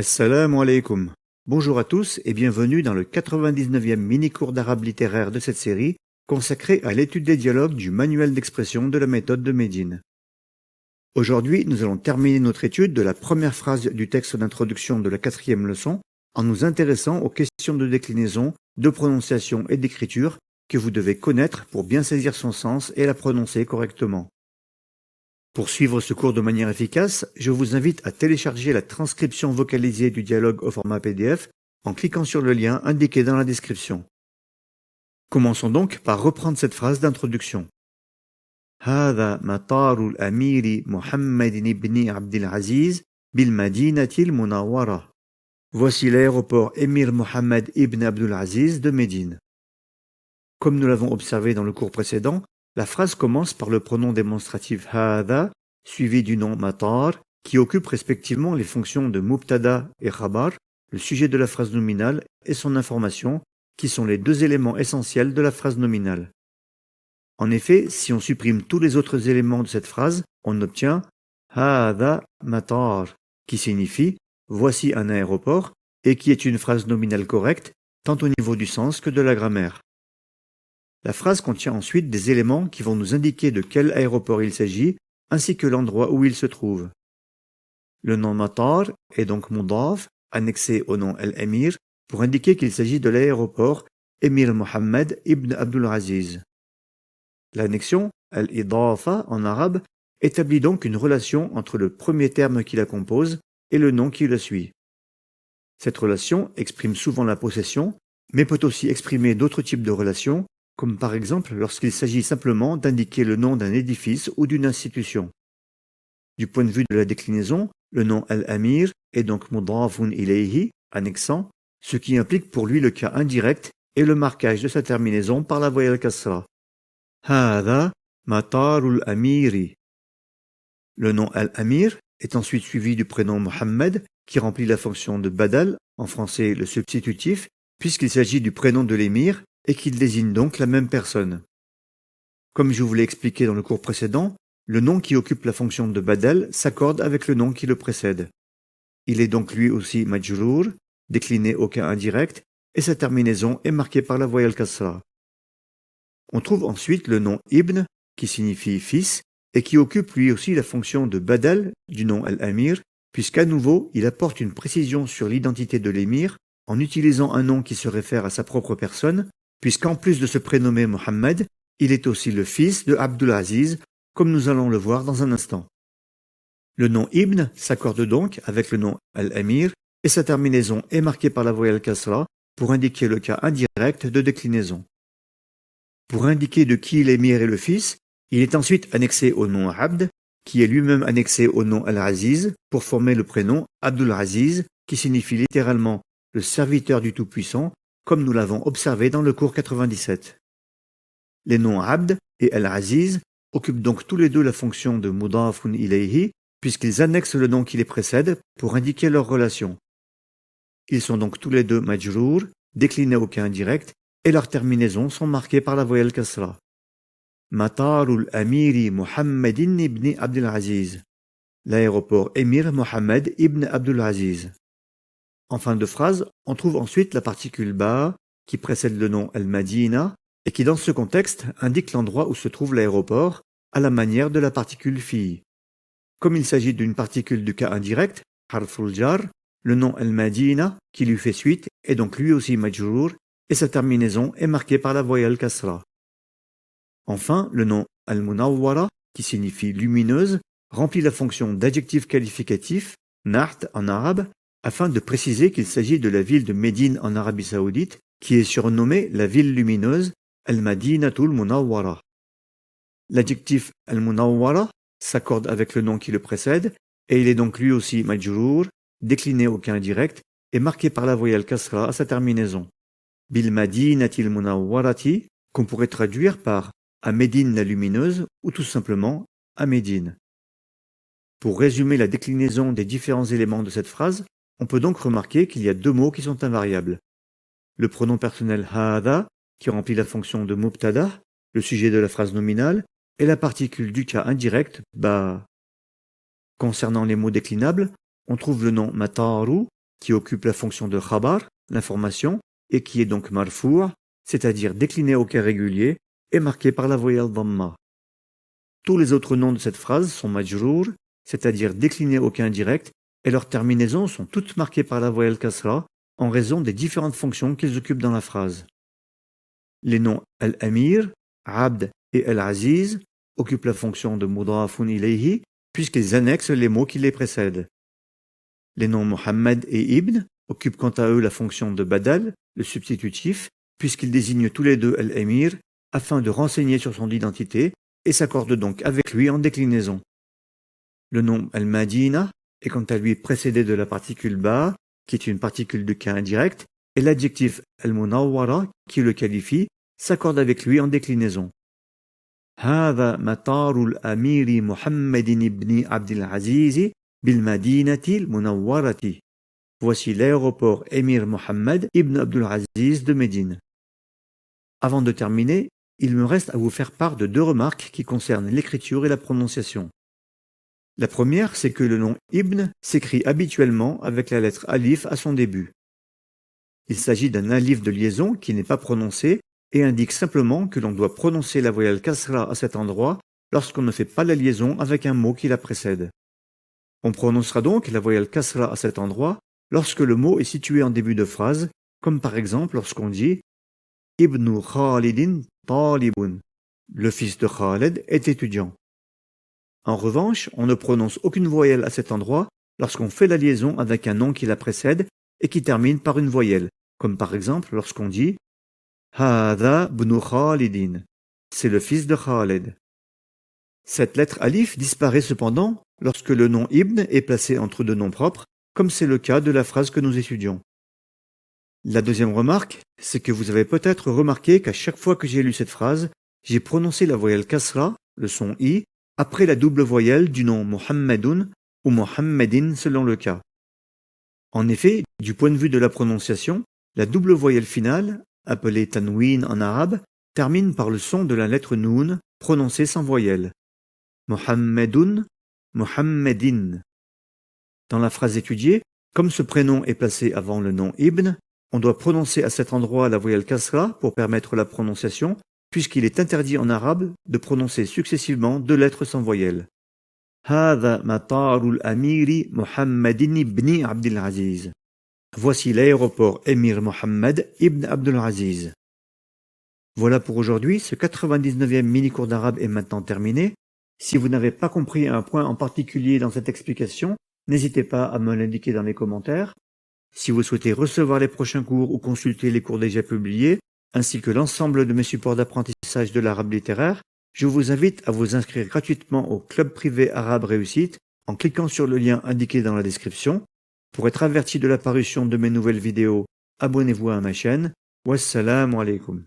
Assalamu alaikum. Bonjour à tous et bienvenue dans le 99e mini-cours d'arabe littéraire de cette série consacrée à l'étude des dialogues du manuel d'expression de la méthode de Médine. Aujourd'hui, nous allons terminer notre étude de la première phrase du texte d'introduction de la 4e leçon en nous intéressant aux questions de déclinaison, de prononciation et d'écriture que vous devez connaître pour bien saisir son sens et la prononcer correctement. Pour suivre ce cours de manière efficace, je vous invite à télécharger la transcription vocalisée du dialogue au format PDF en cliquant sur le lien indiqué dans la description. Commençons donc par reprendre cette phrase d'introduction. هذا مطار الأمير محمد بن عبد العزيز بالمدينة المنورة. Voici l'aéroport Émir Mohammed ibn Abdul Aziz de Médine. Comme nous l'avons observé dans le cours précédent, la phrase commence par le pronom démonstratif هذا, suivi du nom matar, qui occupe respectivement les fonctions de mubtada et khabar, le sujet de la phrase nominale et son information, qui sont les deux éléments essentiels de la phrase nominale. En effet, si on supprime tous les autres éléments de cette phrase, on obtient هذا matar, qui signifie voici un aéroport et qui est une phrase nominale correcte, tant au niveau du sens que de la grammaire. La phrase contient ensuite des éléments qui vont nous indiquer de quel aéroport il s'agit, ainsi que l'endroit où il se trouve. Le nom matar est donc mudaf, annexé au nom al-Amir, pour indiquer qu'il s'agit de l'aéroport Émir Mohammed ibn Abdul Aziz. L'annexion, al-idafa en arabe, établit donc une relation entre le premier terme qui la compose et le nom qui le suit. Cette relation exprime souvent la possession, mais peut aussi exprimer d'autres types de relations, comme par exemple lorsqu'il s'agit simplement d'indiquer le nom d'un édifice ou d'une institution. Du point de vue de la déclinaison, le nom al-Amir est donc mudafun ilayhi, annexant, ce qui implique pour lui le cas indirect et le marquage de sa terminaison par la voyelle kasra. Hada matarul amiri. Le nom al-Amir est ensuite suivi du prénom Mohammed, qui remplit la fonction de badal, en français le substitutif, puisqu'il s'agit du prénom de l'émir et qu'il désigne donc la même personne. Comme je vous l'ai expliqué dans le cours précédent, le nom qui occupe la fonction de badal s'accorde avec le nom qui le précède. Il est donc lui aussi majrour, décliné au cas indirect, et sa terminaison est marquée par la voyelle kasra. On trouve ensuite le nom ibn, qui signifie fils, et qui occupe lui aussi la fonction de badal du nom al-Amir, puisqu'à nouveau il apporte une précision sur l'identité de l'émir en utilisant un nom qui se réfère à sa propre personne, puisqu'en plus de se prénommer Mohammed, il est aussi le fils de Abdul Aziz, comme nous allons le voir dans un instant. Le nom Ibn s'accorde donc avec le nom Al-Amir et sa terminaison est marquée par la voyelle kasra pour indiquer le cas indirect de déclinaison. Pour indiquer de qui l'émir est le fils, il est ensuite annexé au nom Abd, qui est lui-même annexé au nom Al-Aziz pour former le prénom Abdul Aziz, qui signifie littéralement le serviteur du Tout-Puissant, comme nous l'avons observé dans le cours 97. Les noms Abd et Al-Aziz occupent donc tous les deux la fonction de mudafun ilayhi, puisqu'ils annexent le nom qui les précède pour indiquer leur relation. Ils sont donc tous les deux majrour, déclinés au cas indirect, et leurs terminaisons sont marquées par la voyelle kasra. Matarul Amiri Muhammadin ibn Abdul Aziz. L'aéroport Émir Mohammed ibn Abdul Aziz. En fin de phrase, on trouve ensuite la particule ba, qui précède le nom al-Madina, et qui dans ce contexte indique l'endroit où se trouve l'aéroport, à la manière de la particule fi. Comme il s'agit d'une particule du cas indirect, harful jar, le nom al-Madina, qui lui fait suite, est donc lui aussi majrour, et sa terminaison est marquée par la voyelle kasra. Enfin, le nom al-Munawwara, qui signifie lumineuse, remplit la fonction d'adjectif qualificatif, naht en arabe, afin de préciser qu'il s'agit de la ville de Médine en Arabie Saoudite, qui est surnommée la ville lumineuse, Al-Madinatul Munawwara. L'adjectif Al-Munawwara s'accorde avec le nom qui le précède, et il est donc lui aussi majrour, décliné au cas indirect, et marqué par la voyelle kasra à sa terminaison. Bil Madinatil Munawwarati, qu'on pourrait traduire par à Médine la lumineuse, ou tout simplement à Médine. Pour résumer la déclinaison des différents éléments de cette phrase, on peut donc remarquer qu'il y a deux mots qui sont invariables. Le pronom personnel hada, qui remplit la fonction de mubtada, le sujet de la phrase nominale, et la particule du cas indirect, ba. Concernant les mots déclinables, on trouve le nom mataru, qui occupe la fonction de khabar, l'information, et qui est donc marfou', c'est-à-dire décliné au cas régulier, et marqué par la voyelle dhamma. Tous les autres noms de cette phrase sont majrour, c'est-à-dire déclinés au cas indirect, et leurs terminaisons sont toutes marquées par la voyelle kasra en raison des différentes fonctions qu'ils occupent dans la phrase. Les noms al-amir, abd et al-aziz occupent la fonction de mudafun ilayhi puisqu'ils annexent les mots qui les précèdent. Les noms Muhammad et Ibn occupent quant à eux la fonction de badal, le substitutif, puisqu'ils désignent tous les deux al-amir afin de renseigner sur son identité et s'accordent donc avec lui en déclinaison. Le nom al-Madina est quant à lui précédé de la particule ba, qui est une particule de cas indirect, et l'adjectif al-Munawwara, qui le qualifie, s'accorde avec lui en déclinaison. هذا مطار الأمير محمد بن عبد العزيز بالمدينة المنورة. Voici l'aéroport Émir Mohammed ibn Abdul Aziz de Médine. Avant de terminer, il me reste à vous faire part de deux remarques qui concernent l'écriture et la prononciation. La première, c'est que le nom Ibn s'écrit habituellement avec la lettre alif à son début. Il s'agit d'un alif de liaison qui n'est pas prononcé et indique simplement que l'on doit prononcer la voyelle kasra à cet endroit lorsqu'on ne fait pas la liaison avec un mot qui la précède. On prononcera donc la voyelle kasra à cet endroit lorsque le mot est situé en début de phrase, comme par exemple lorsqu'on dit Ibnu Khalidin talibun. Le fils de Khaled est étudiant. En revanche, on ne prononce aucune voyelle à cet endroit lorsqu'on fait la liaison avec un nom qui la précède et qui termine par une voyelle, comme par exemple lorsqu'on dit Hada bnu Khalidin. C'est le fils de Khaled. Cette lettre alif disparaît cependant lorsque le nom Ibn est placé entre deux noms propres, comme c'est le cas de la phrase que nous étudions. La deuxième remarque, c'est que vous avez peut-être remarqué qu'à chaque fois que j'ai lu cette phrase, j'ai prononcé la voyelle kasra, le son i, après la double voyelle du nom Muhammadun ou Muhammadin selon le cas. En effet, du point de vue de la prononciation, la double voyelle finale, appelée tanwin en arabe, termine par le son de la lettre noun prononcée sans voyelle. Muhammadun, Muhammadin. Dans la phrase étudiée, comme ce prénom est placé avant le nom Ibn, on doit prononcer à cet endroit la voyelle kasra pour permettre la prononciation, puisqu'il est interdit en arabe de prononcer successivement deux lettres sans voyelle. هذا مطار الأمير محمد بن عبد العزيز. Voici l'aéroport Émir Mohammed ibn Abdul Aziz. Voilà pour aujourd'hui, ce 99e mini-cours d'arabe est maintenant terminé. Si vous n'avez pas compris un point en particulier dans cette explication, n'hésitez pas à me l'indiquer dans les commentaires. Si vous souhaitez recevoir les prochains cours ou consulter les cours déjà publiés, ainsi que l'ensemble de mes supports d'apprentissage de l'arabe littéraire, je vous invite à vous inscrire gratuitement au club privé arabe réussite en cliquant sur le lien indiqué dans la description. Pour être averti de la parution de mes nouvelles vidéos, abonnez-vous à ma chaine. Wassalamu alaikum.